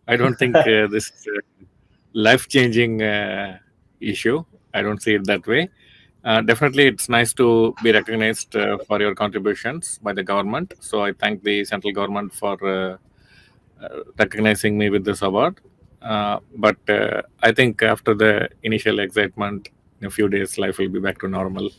I don't think this is a life-changing issue. I don't see it that way. Definitely, it's nice to be recognized for your contributions by the government. So I thank the central government for recognizing me with this award. But I think after the initial excitement, in a few days, life will be back to normal.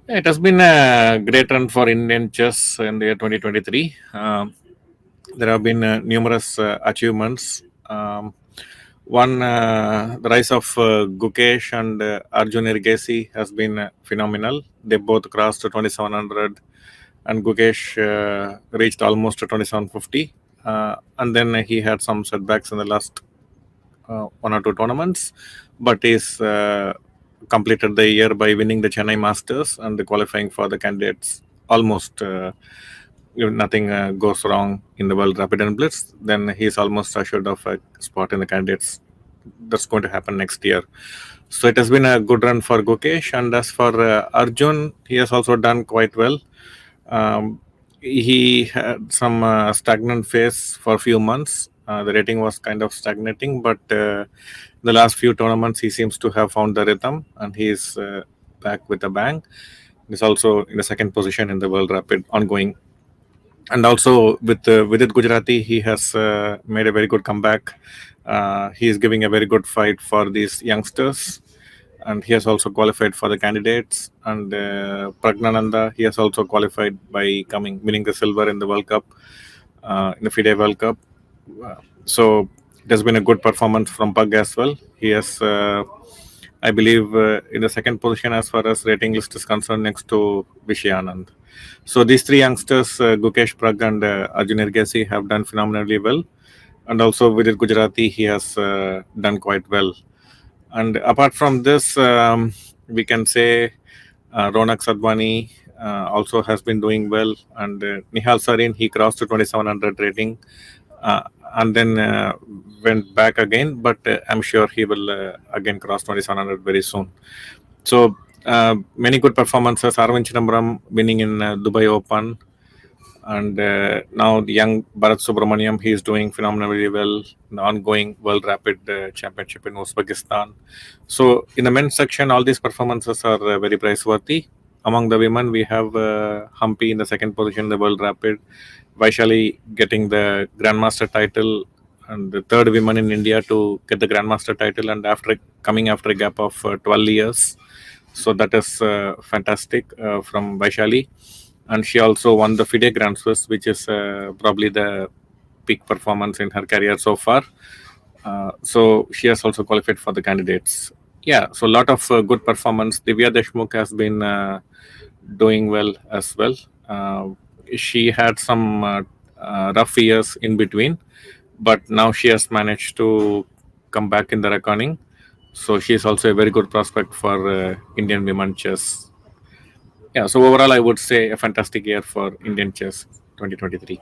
It has been a great run for Indian chess in the year 2023. There have been numerous achievements. One, the rise of Gukesh and Arjun Ergesi has been phenomenal. They both crossed 2700, and Gukesh reached almost 2750. And then he had some setbacks in the last one or two tournaments, but he's completed the year by winning the Chennai Masters and qualifying for the candidates almost. If nothing goes wrong in the World Rapid and Blitz, then he's almost assured of a spot in the candidates. That's going to happen next year. So it has been a good run for Gukesh. And as for Arjun, he has also done quite well. He had some stagnant phase for a few months. The rating was kind of stagnating, but the last few tournaments he seems to have found the rhythm, and he is back with a bang. He's also in the second position in the World Rapid ongoing. And also with Vidit Gujarati, he has made a very good comeback. He is giving a very good fight for these youngsters, and he has also qualified for the candidates. And Praggnanandhaa, he has also qualified by winning the silver in the World Cup, in the FIDE World Cup. So it has been a good performance from Pragg as well. He has, I believe, in the second position as far as rating list is concerned, next to Vishayanand. So these three youngsters, Gukesh, Pragg, and Arjun Ergesi, have done phenomenally well. And also Vidit Gujarati, he has done quite well. And apart from this, we can say Ronak Sadhwani also has been doing well. And Nihal Sarin, he crossed to 2700 rating and then went back again. But I'm sure he will again cross 2700 very soon. So many good performances. Arvind Chidambaram winning in Dubai Open. And now the young Bharat Subramaniam, he is doing phenomenally well in the ongoing World Rapid Championship in Uzbekistan. So in the men's section, all these performances are very praiseworthy. Among the women, we have Humpy in the second position in the World Rapid, Vaishali getting the Grandmaster title, and the third woman in India to get the Grandmaster title, and coming after a gap of 12 years. So that is fantastic from Vaishali. And she also won the FIDE Grand Swiss, which is probably the peak performance in her career so far. So she has also qualified for the candidates. Yeah, so a lot of good performance. Divya Deshmukh has been doing well as well. She had some rough years in between, but now she has managed to come back in the reckoning. So she is also a very good prospect for Indian women chess. Yeah, so overall, I would say a fantastic year for Indian chess 2023.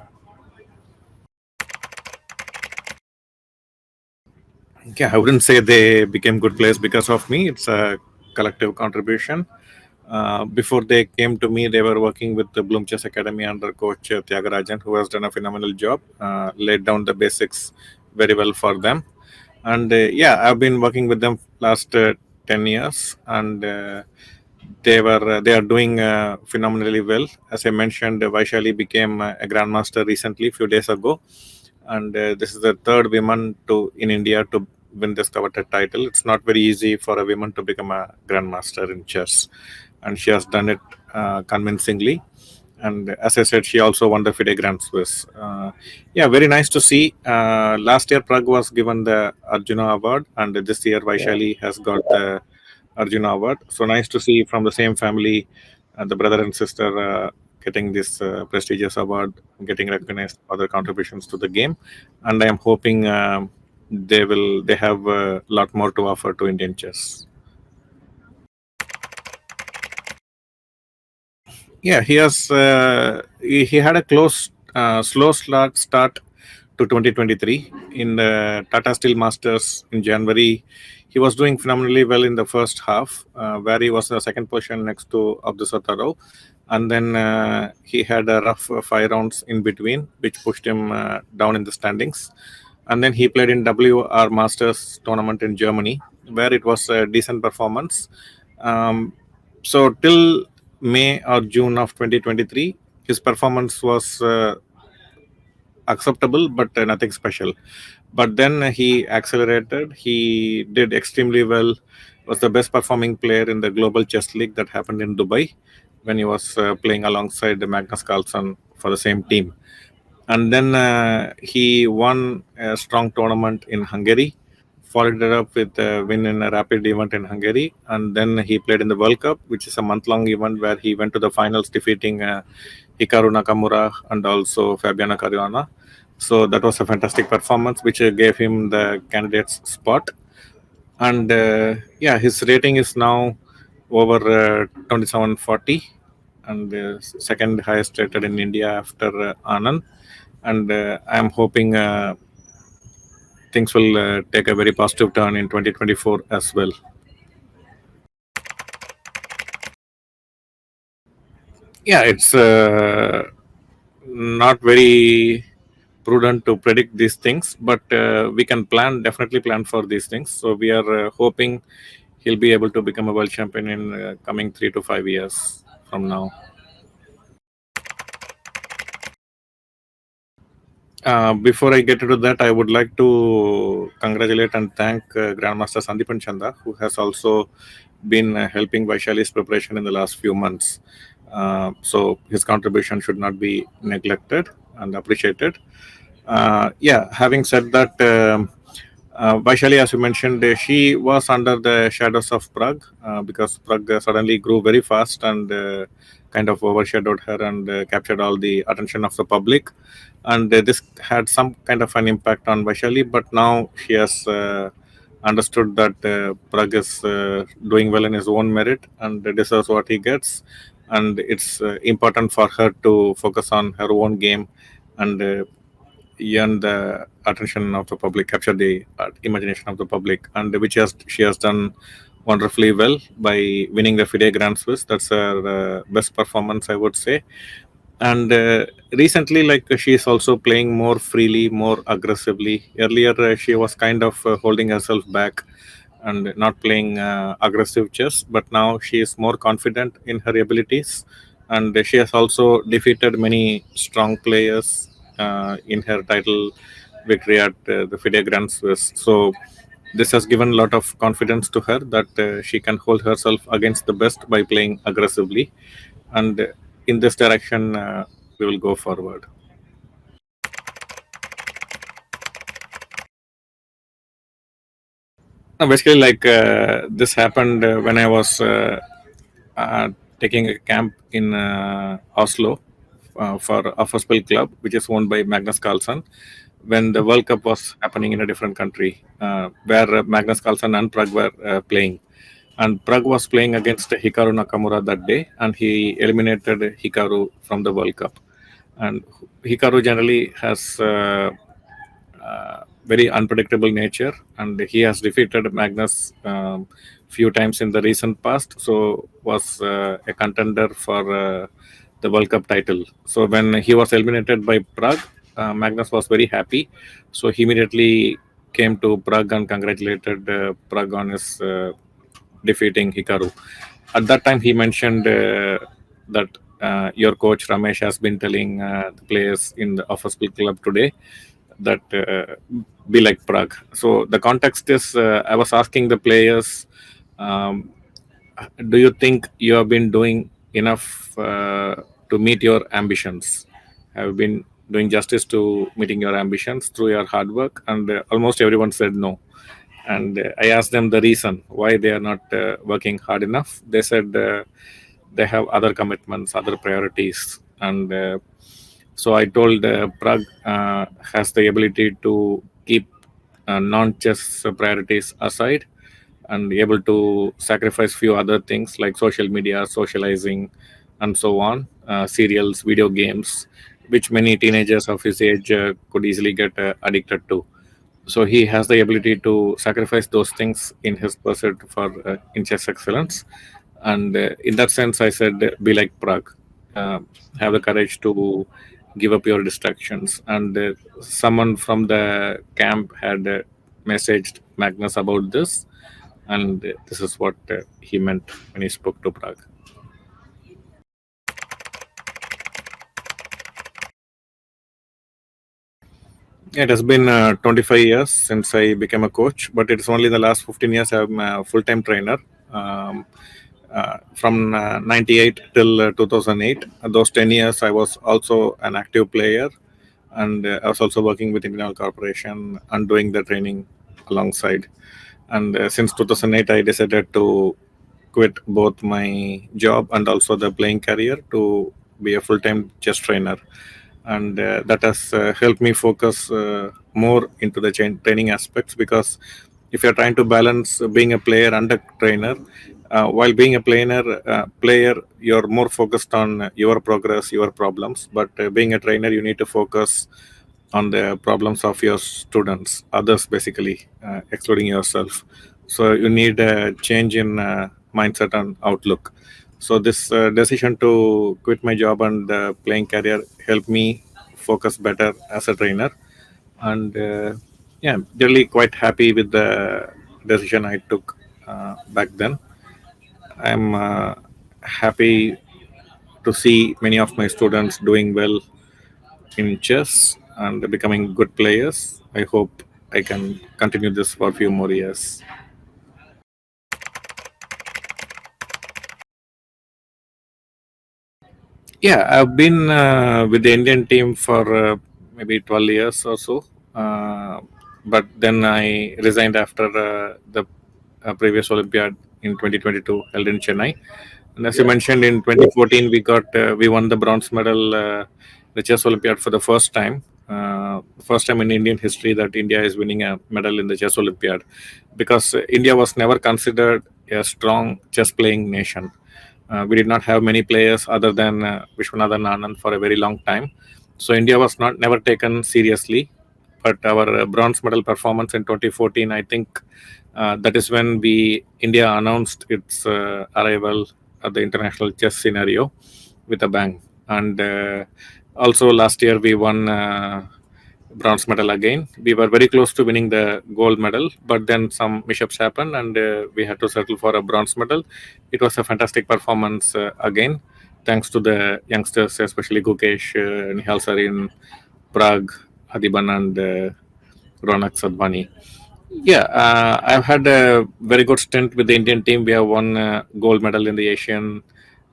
Yeah, I wouldn't say they became good players because of me. It's a collective contribution. Before they came to me, they were working with the Bloom Chess Academy under coach Tyagarajan, who has done a phenomenal job, laid down the basics very well for them. And yeah, I've been working with them last 10 years, and they are doing phenomenally well. As I mentioned, Vaishali became a grandmaster recently, a few days ago, and this is the third woman in India to win this coveted title. It's not very easy for a woman to become a grandmaster in chess, and she has done it convincingly. And as I said, she also won the FIDE Grand Swiss. Yeah, very nice to see. Last year, Pragg was given the Arjuna Award, and this year, Vaishali has got the Arjuna Award. So nice to see from the same family, the brother and sister getting this prestigious award, getting recognized for their contributions to the game. And I am hoping they have a lot more to offer to Indian chess. Yeah, he had a slow start to 2023 in the Tata Steel Masters in January. He was doing phenomenally well in the first half, where he was in the second position next to Abdusataro. and then he had a rough 5 rounds in between, which pushed him down in the standings. And then he played in WR Masters tournament in Germany, where it was a decent performance. So till May or June of 2023, his performance was acceptable, but nothing special. But then he accelerated. He did extremely well. Was the best performing player in the Global Chess League that happened in Dubai when he was playing alongside Magnus Carlsen for the same team. And then he won a strong tournament in Hungary, followed it up with a win in a rapid event in Hungary, and then he played in the World Cup, which is a month-long event where he went to the finals, defeating Hikaru Nakamura and also Fabiano Caruana. So that was a fantastic performance, which gave him the candidate's spot. And yeah, his rating is now over 2740, and second highest rated in India after Anand. And I'm hoping things will take a very positive turn in 2024 as well. Yeah, it's not very prudent to predict these things, but we can definitely plan for these things. So we are hoping he'll be able to become a world champion in coming 3 to 5 years from now. Before I get into that, I would like to congratulate and thank Grandmaster Sandeepan Chanda, who has also been helping Vaishali's preparation in the last few months. So his contribution should not be neglected and appreciated. Yeah, having said that, Vaishali, as you mentioned, she was under the shadows of Pragg because Pragg suddenly grew very fast and kind of overshadowed her and captured all the attention of the public. And this had some kind of an impact on Vaishali, but now she has understood that Pragg is doing well in his own merit and deserves what he gets. And it's important for her to focus on her own game and earn the attention of the public, capture the imagination of the public, and which she has done wonderfully well by winning the FIDE Grand Swiss. That's her best performance, I would say. And recently, like she is also playing more freely, more aggressively. Earlier, she was kind of holding herself back and not playing aggressive chess, but now she is more confident in her abilities, and she has also defeated many strong players in her title victory at the FIDE Grand Swiss. So this has given a lot of confidence to her that she can hold herself against the best by playing aggressively, and in this direction we will go forward. Basically, like this happened when I was uh, taking a camp in Oslo for Offerspill Club, which is owned by Magnus Carlsen, when the World Cup was happening in a different country, where Magnus Carlsen and Pragg were playing. And Pragg was playing against Hikaru Nakamura that day, and he eliminated Hikaru from the World Cup. And Hikaru generally has very unpredictable nature, and he has defeated Magnus few times in the recent past. So was a contender for the World Cup title. So when he was eliminated by Pragg, Magnus was very happy. So he immediately came to Pragg and congratulated Pragg on his defeating Hikaru. At that time, he mentioned that your coach Ramesh has been telling the players in the Offer School Club today that be like Pragg. So the context is I was asking the players, um, do you think you have been doing enough to meet your ambitions? Have you been doing justice to meeting your ambitions through your hard work? And almost everyone said no. And I asked them the reason why they are not working hard enough. They said they have other commitments, other priorities. And so I told Pragg has the ability to keep non-chess priorities aside and able to sacrifice few other things like social media, socializing, and so on, serials, video games, which many teenagers of his age could easily get addicted to. So he has the ability to sacrifice those things in his pursuit for in chess excellence. And in that sense, I said, be like Pragg. uh, have the courage to give up your distractions. And someone from the camp had messaged Magnus about this, and this is what he meant when he spoke to Pragg. It has been 25 years since I became a coach, but it's only the last 15 years I'm a full-time trainer. From 98 till 2008, those 10 years I was also an active player, and I was also working with Indian Oil Corporation and doing the training alongside. And since 2008, I decided to quit both my job and also the playing career to be a full-time chess trainer, and that has helped me focus more into the training aspects, because if you're trying to balance being a player and a trainer, while being a player, you're more focused on your progress, your problems, but being a trainer, you need to focus on the problems of your students, others, basically, excluding yourself. So you need a change in mindset and outlook. So this decision to quit my job and playing career helped me focus better as a trainer. And yeah, I'm really quite happy with the decision I took back then. I'm happy to see many of my students doing well in chess and becoming good players. I hope I can continue this for a few more years. Yeah, I've been with the Indian team for maybe 12 years or so. Uh, but then I resigned after the previous Olympiad in 2022 held in Chennai. And as you mentioned, in 2014 we won the bronze medal, the chess Olympiad for the first time. First time in Indian history that India is winning a medal in the chess Olympiad, because India was never considered a strong chess playing nation. We did not have many players other than Vishwanathan Anand for a very long time. So India was not never taken seriously. But our bronze medal performance in 2014, I think that is when India announced its arrival at the international chess scenario with a bang. And also last year we won bronze medal again. We were very close to winning the gold medal, but then some mishaps happened, and we had to settle for a bronze medal. It was a fantastic performance again, thanks to the youngsters, especially Gukesh, Nihal Sarin, Pragg, Adiban, and Ronak Sadhwani. Yeah, I've had a very good stint with the Indian team. We have won gold medal in the Asian.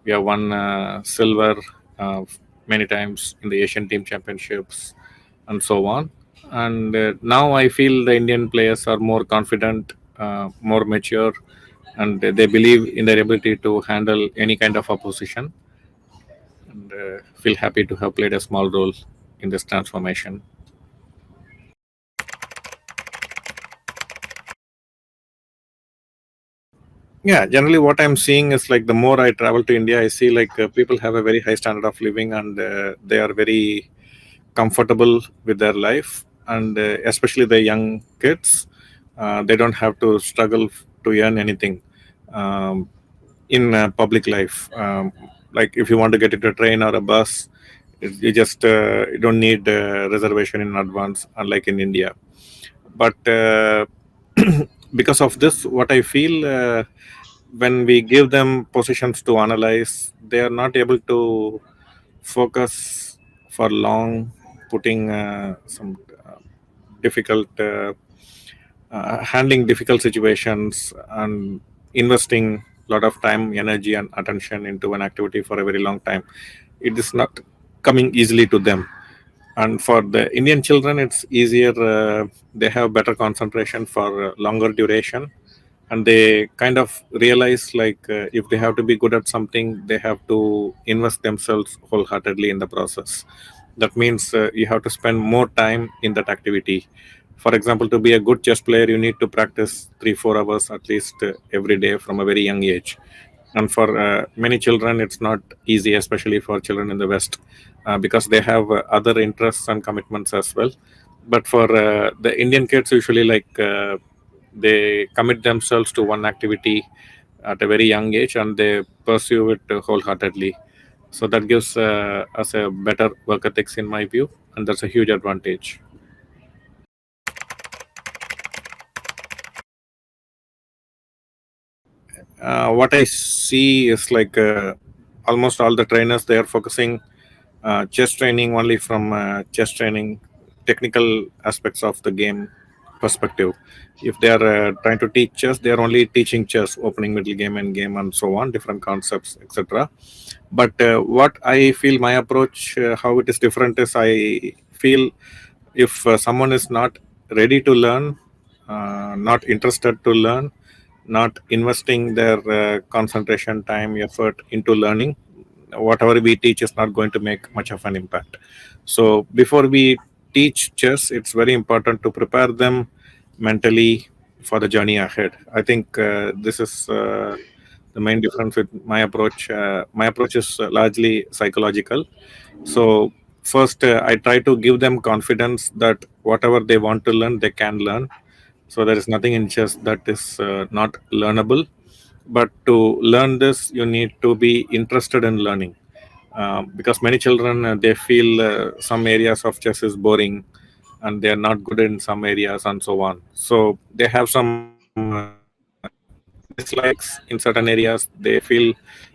We have won silver many times in the Asian team championships, and so on. And now I feel the Indian players are more confident, more mature, and they believe in their ability to handle any kind of opposition. And feel happy to have played a small role in this transformation. Yeah, generally what I'm seeing is like the more I travel to India, I see like people have a very high standard of living, and they are very comfortable with their life, and especially the young kids, they don't have to struggle to earn anything in public life. Like if you want to get into a train or a bus, you just you don't need reservation in advance, unlike in India. But because of this, what I feel, when we give them positions to analyze, they are not able to focus for long, putting some difficult handling difficult situations and investing a lot of time, energy, and attention into an activity for a very long time. It is not coming easily to them. And for the Indian children, it's easier. They have better concentration for longer duration, and they kind of realize like if they have to be good at something, they have to invest themselves wholeheartedly in the process. That means you have to spend more time in that activity. For example, to be a good chess player, you need to practice 3 4 hours at least every day from a very young age. And for many children, it's not easy, especially for children in the West, because they have other interests and commitments as well. But for the Indian kids, usually like they commit themselves to one activity at a very young age, and they pursue it wholeheartedly. So that gives us a better work ethics in my view, and that's a huge advantage. What I see is like almost all the trainers, they are focusing chess training only from chess training technical aspects of the game perspective. If they are trying to teach chess, they are only teaching chess, opening, middle game, end game, and so on, different concepts, etc. But what I feel my approach, how it is different is I feel if someone is not ready to learn, not interested to learn, not investing their concentration, time, effort into learning, whatever we teach is not going to make much of an impact. So before we teach chess, it's very important to prepare them mentally for the journey ahead. I think this is the main difference with my approach. My approach is largely psychological. So first, I try to give them confidence that whatever they want to learn, they can learn. So there is nothing in chess that is not learnable. But to learn this, you need to be interested in learning. Because many children, they feel some areas of chess is boring, and they are not good in some areas, and so on. So they have some dislikes in certain areas. They feel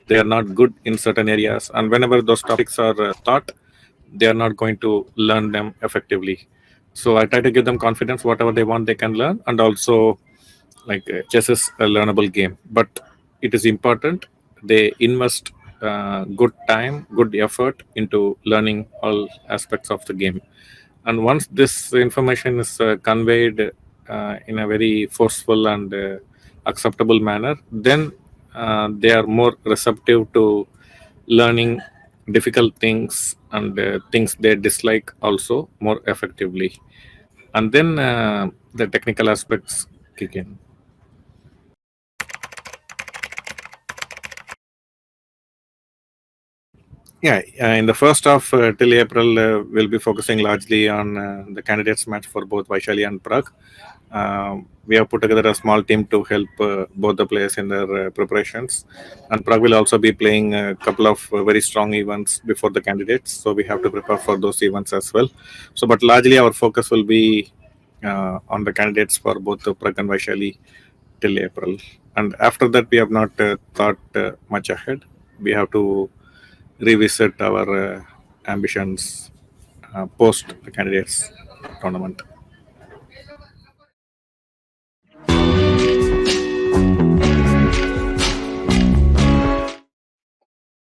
they are not good in certain areas, and whenever those topics are taught, they are not going to learn them effectively. So I try to give them confidence, whatever they want they can learn. And also, like chess is a learnable game, but it is important they invest good time, good effort into learning all aspects of the game. And once this information is conveyed in a very forceful and acceptable manner, then they are more receptive to learning difficult things and things they dislike also more effectively. And then the technical aspects kick in. Yeah, in the first half till April, we'll be focusing largely on the candidates match for both Vaishali and Pragg. We have put together a small team to help both the players in their preparations. And Pragg will also be playing a couple of very strong events before the candidates. So we have to prepare for those events as well. So, but largely our focus will be on the candidates for both the Pragg and Vaishali till April. And after that, we have not thought much ahead. We have to revisit our ambitions post the candidates tournament.